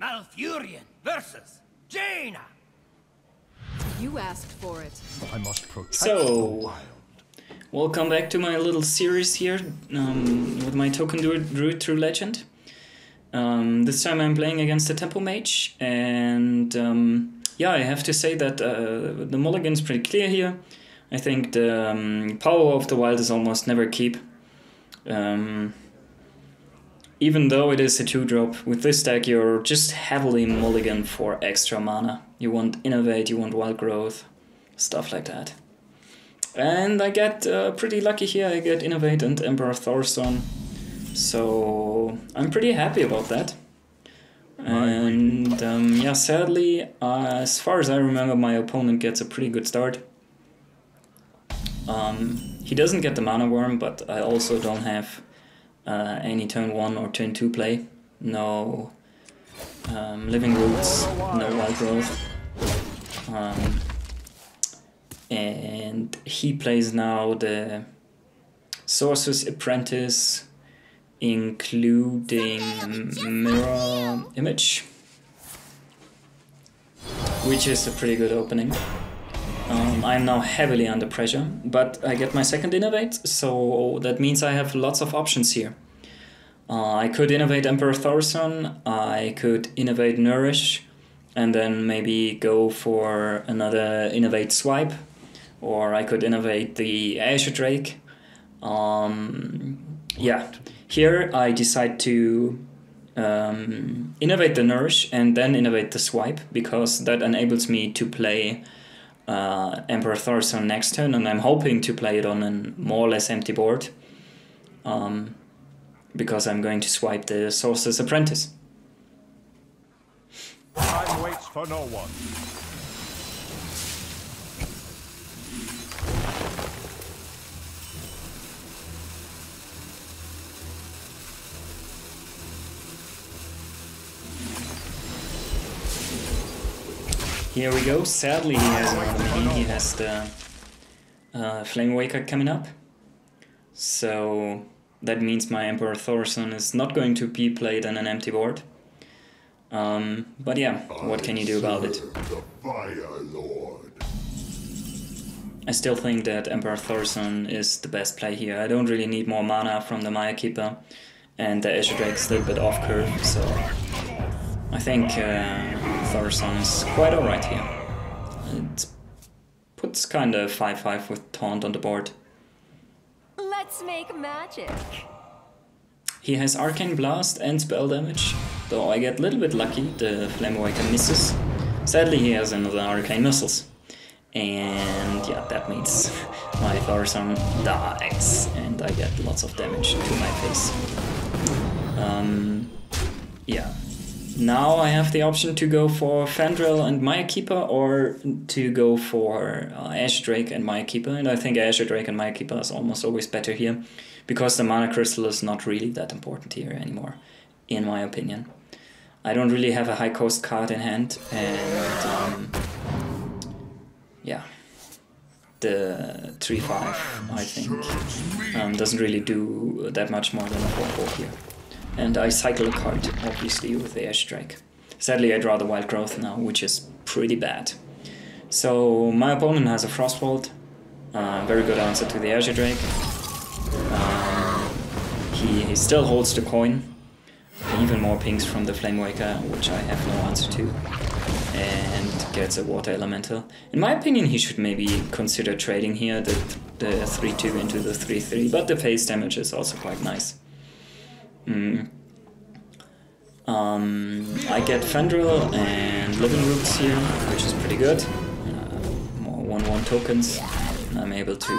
Malfurion versus Jaina. You asked for it. I must protect the So, wild. welcome back to my little series here with my token Druid through Legend. This time I'm playing against a Tempo Mage, and yeah, I have to say that the mulligan's pretty clear here. I think the power of the wild is almost never keep. Even though it is a 2-drop, with this deck you're just heavily mulligan for extra mana. You want Innovate, you want Wild Growth, stuff like that. And I get pretty lucky here, I get Innovate and Emperor Thorson. So I'm pretty happy about that. And yeah, sadly, as far as I remember, my opponent gets a pretty good start. He doesn't get the Mana Worm, but I also don't have any turn 1 or turn 2 play. No Living Roots, no Wild Growth. And he plays now the Sorcerer's Apprentice, including Mirror Image, which is a pretty good opening. I'm now heavily under pressure, but I get my second Innovate, so that means I have lots of options here. I could Innovate Emperor Thorson, I could Innovate Nourish, and then maybe go for another Innovate Swipe, or I could Innovate the Azure Drake. Yeah, here I decide to Innovate the Nourish and then Innovate the Swipe, because that enables me to play Emperor Thorson next turn, and I'm hoping to play it on a more or less empty board, because I'm going to swipe the Sorcerer's Apprentice. Time waits for no one. Here we go. Sadly, he has another mini. He has the Flame Waker coming up. So that means my Emperor Thorson is not going to be played on an empty board. But yeah, what can you do about it? The Fire Lord. I still think that Emperor Thorson is the best play here. I don't really need more mana from the Maya Keeper, and the Azure Drake is still a bit off curve, so I think Thorson is quite alright here. It puts kind of 5-5 with Taunt on the board. Let's make magic. He has Arcane Blast and Spell Damage, though I get a little bit lucky, the Flame Waker misses. Sadly he has another Arcane Missiles. And yeah, that means my Thorson dies and I get lots of damage to my face. Yeah. Now I have the option to go for Fandral and Maya Keeper, or to go for Azure Drake and Maya Keeper, and I think Azure Drake and Maya Keeper is almost always better here, because the Mana Crystal is not really that important here anymore, in my opinion. I don't really have a high cost card in hand, and yeah, the 3-5 I think doesn't really do that much more than a 4-4 here. And I cycle a card, obviously, with the Azure Drake. Sadly, I draw the Wild Growth now, which is pretty bad. So my opponent has a Frostbolt. Very good answer to the Azure Drake. He still holds the coin. Even more pings from the Flame Waker, which I have no answer to. And gets a Water Elemental. In my opinion, he should maybe consider trading here the 3-2 into the 3-3, but the face damage is also quite nice. I get Fandral and Living Roots here, which is pretty good. More 1-1 tokens. And I'm able to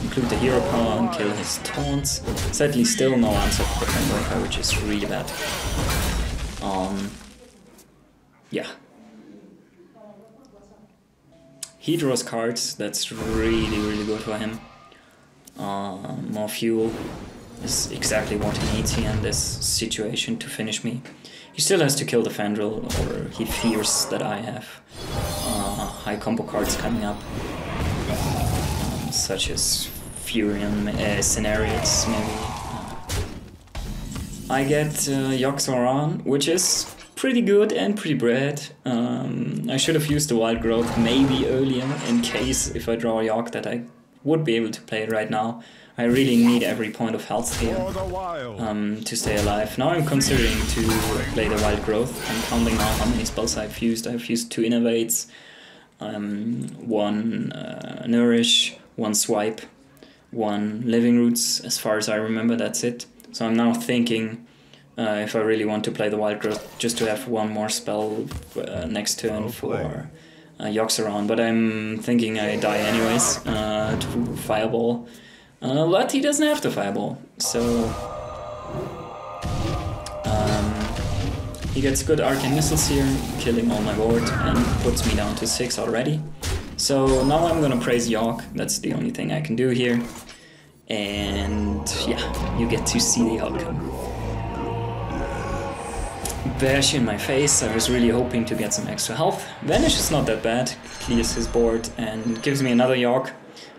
include the hero power and kill his taunts. Sadly, still no answer for the Flame Waker, which is really bad. Yeah. He draws cards, that's really good for him. More fuel is exactly what he needs here in this situation to finish me. He still has to kill the Fandral, or he fears that I have high combo cards coming up, such as Furion scenarios maybe. I get Yoxoran, which is pretty good and pretty bad. I should have used the Wild Growth maybe earlier in case if I draw a York that I would be able to play it right now. I really need every point of health here to stay alive. Now I'm considering to play the Wild Growth. I'm counting now how many spells I've used. I've used 2 Innovates, 1 Nourish, 1 Swipe, 1 Living Roots. As far as I remember, that's it. So I'm now thinking if I really want to play the Wild Growth, just to have 1 more spell next turn for Yoxoran. But I'm thinking I die anyways to Fireball. But he doesn't have to Fireball, so he gets good Arcane Missiles here, killing all my board, and puts me down to 6 already. So now I'm gonna praise York, that's the only thing I can do here. And yeah, you get to see the outcome. Bash in my face, I was really hoping to get some extra health. Vanish is not that bad, clears his board and gives me another York.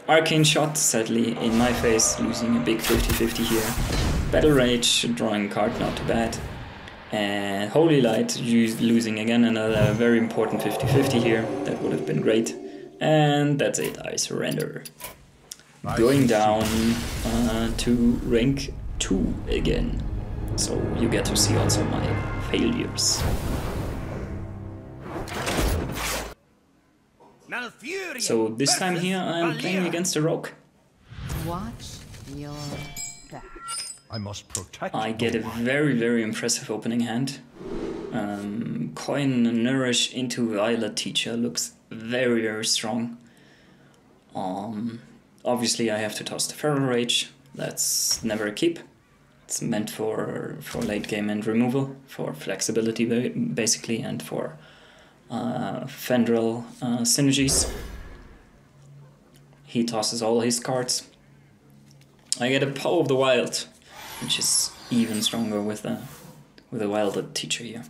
Arcane Shot, sadly in my face, losing a big 50-50 here. Battle Rage, drawing a card, not too bad. And Holy Light, losing again another very important 50-50 here, that would have been great. And that's it, I surrender. Going down to rank 2 again. So you get to see also my failures. So this time here I'm playing against a rogue. Watch your back. I must protect. I get a very impressive opening hand. Coin and Nourish into Violet Teacher looks very strong. Obviously I have to toss the Feral Rage. That's never a keep. It's meant for late game and removal, for flexibility basically, and for Fendrel synergies. He tosses all his cards. I get a Power of the Wild, which is even stronger with a Wild Teacher here.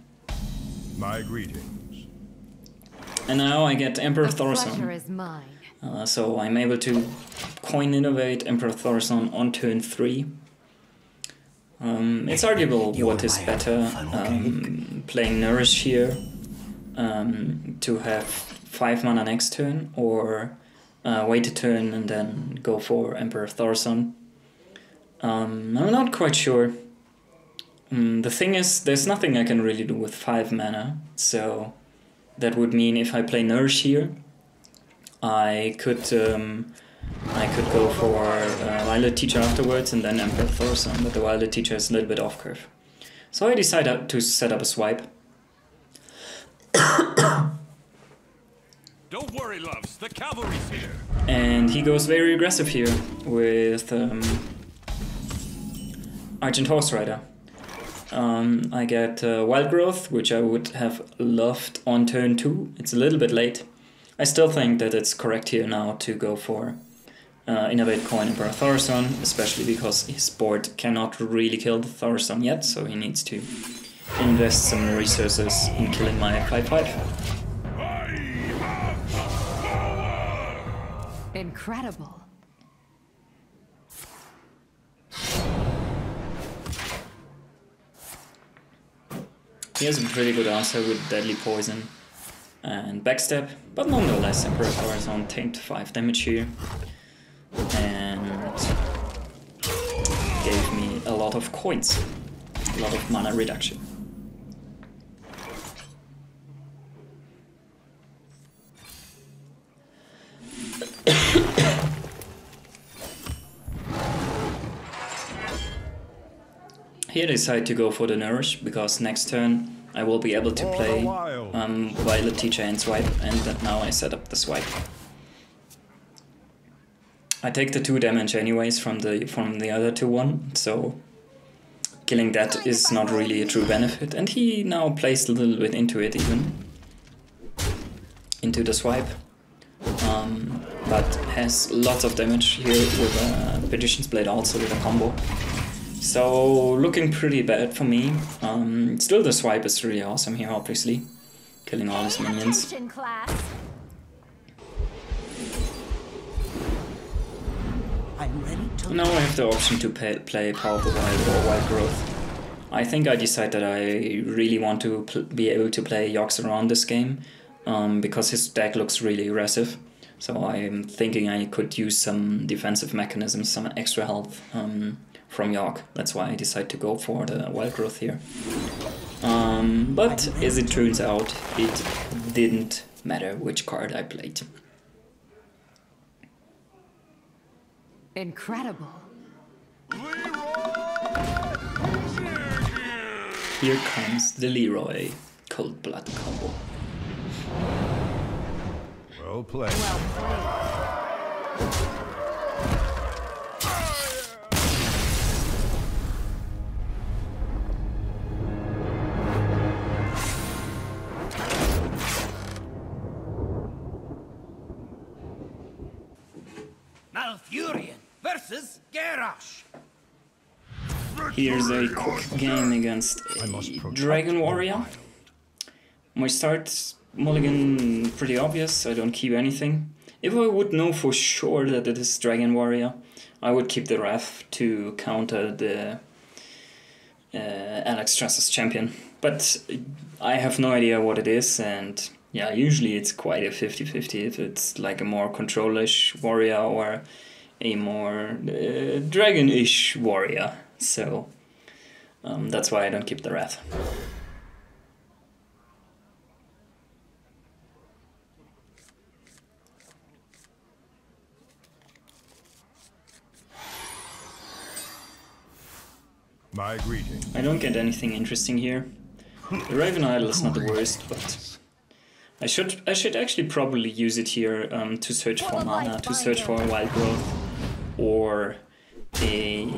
My greetings. And now I get Emperor Thorson. Pleasure is mine. So I'm able to coin innovate Emperor Thorson on turn 3. It's arguable what is better, playing Nourish here to have 5 mana next turn, or wait a turn and then go for Emperor Thorson. I'm not quite sure. The thing is, there's nothing I can really do with 5 mana, so that would mean if I play Nourish here, I could go for Violet Teacher afterwards and then Emperor Thorson, but the Violet Teacher is a little bit off curve. So I decided to set up a swipe. Don't worry, loves. The cavalry's here. And he goes very aggressive here with Argent Horse Rider. I get Wild Growth, which I would have loved on turn 2. It's a little bit late. I still think that it's correct here now to go for Innovate Coin Emperor Thorson, especially because his board cannot really kill the Thorson yet, so he needs to invest some resources in killing my 5/5. Incredible. He has a pretty good answer with Deadly Poison and Backstab, but nonetheless Emperor Thorson tanked 5 damage here and gave me a lot of coins, a lot of mana reduction. Here I decide to go for the Nourish, because next turn I will be able to play Violet Teacher and Swipe, and now I set up the Swipe. I take the 2 damage anyways from the other 2-1, so killing that is not really a true benefit, and he now plays a little bit into it even, into the Swipe, but has lots of damage here with Perdition's Blade also with a combo. So looking pretty bad for me. Still the Swipe is really awesome here, obviously, killing all his minions. I'm ready to Now I have the option to play Power of the Wild or Wild Growth. I think I decided that I really want to be able to play Yoxaron this game, because his deck looks really aggressive. So I'm thinking I could use some defensive mechanisms, some extra health from York. That's why I decided to go for the Wild Growth here. But as it turns out, it didn't matter which card I played. Incredible. Here comes the Leroy Cold Blood combo. Well played. Malfurion versus Garrosh. Here's a quick game against a Dragon Warrior. My start mulligan pretty obvious, I don't keep anything. If I would know for sure that it is Dragon Warrior, I would keep the Wrath to counter the Alex Strasser's champion. But I have no idea what it is, and yeah, usually it's quite a 50-50 if it's like a more control-ish warrior or a more dragon-ish warrior. So that's why I don't keep the Wrath. My greetings. I don't get anything interesting here. The Raven Idol is not the worst, but I should actually probably use it here to search for mana, to search for a Wild Growth or a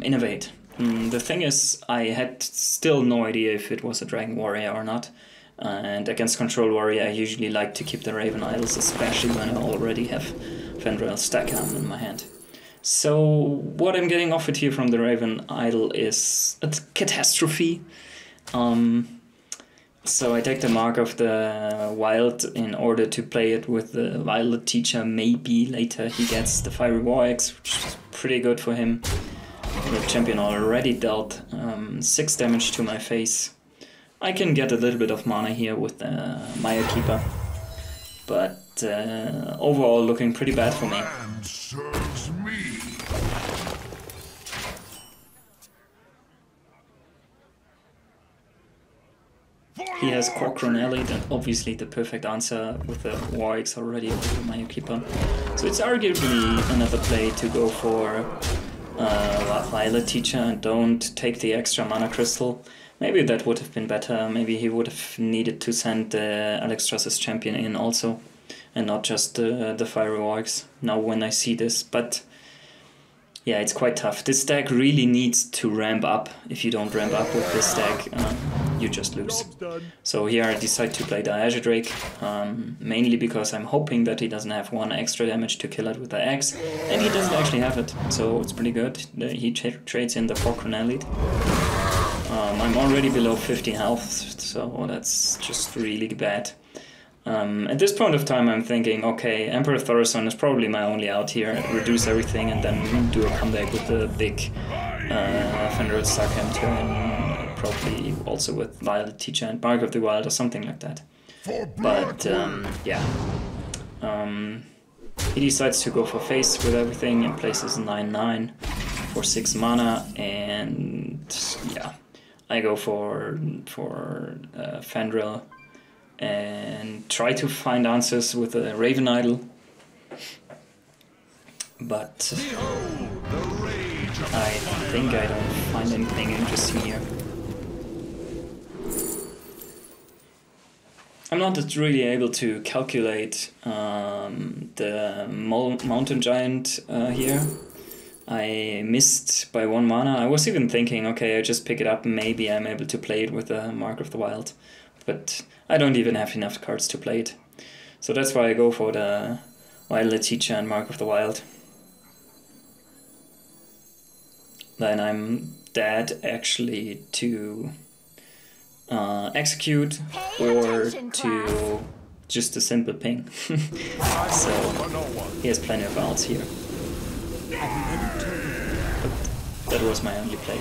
Innovate. The thing is, I had still no idea if it was a Dragon Warrior or not, and against Control Warrior I usually like to keep the Raven Idols, especially when I already have Fenrir's Stackham in my hand. So what I'm getting offered here from the Raven Idol is a catastrophe. So I take the Mark of the Wild in order to play it with the Violet Teacher. Maybe later he gets the Fiery War Axe, which is pretty good for him. The champion already dealt 6 damage to my face. I can get a little bit of mana here with the Maya Keeper, but overall looking pretty bad for me. And serves me. He has Corcoran Elite, and obviously the perfect answer with the War Axe already with the Maya Keeper. So it's arguably another play to go for Violet Teacher and don't take the extra mana crystal. Maybe that would have been better. Maybe he would have needed to send Alex Strasser's champion in also, and not just the Fiery War Axe. Now when I see this, but yeah, it's quite tough. This deck really needs to ramp up. If you don't ramp up with this deck, you just lose. So here I decide to play the Azure Drake, mainly because I'm hoping that he doesn't have 1 extra damage to kill it with the axe, and he doesn't actually have it, so it's pretty good. He trades in the Corcoran Elite. I'm already below 50 health, so that's just really bad. At this point of time I'm thinking, okay, Emperor Thorison is probably my only out here, reduce everything and then do a comeback with the big Fenrir Starkham turn, probably also with Violet Teacher and Mark of the Wild or something like that. But yeah, he decides to go for face with everything and places 9/9 for 6 mana, and yeah, I go for Fenrir and try to find answers with a Raven Idol, but I think I don't find anything interesting here. I'm not really able to calculate the Mountain Giant here. I missed by 1 mana. I was even thinking, okay, I just pick it up, maybe I'm able to play it with a Mark of the Wild, but I don't even have enough cards to play it. So that's why I go for the Violet Teacher and Mark of the Wild. Then I'm dead actually to execute or to just a simple ping. So he has plenty of outs here. That was my only play.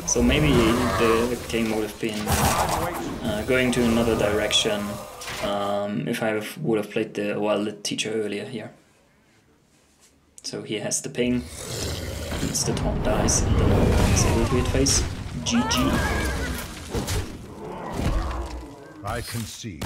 So maybe the game would have been going to another direction if I would have played the Wild Teacher earlier here. So he has the ping, it's the taunt dice, and then Sable Druid face. GG. I concede.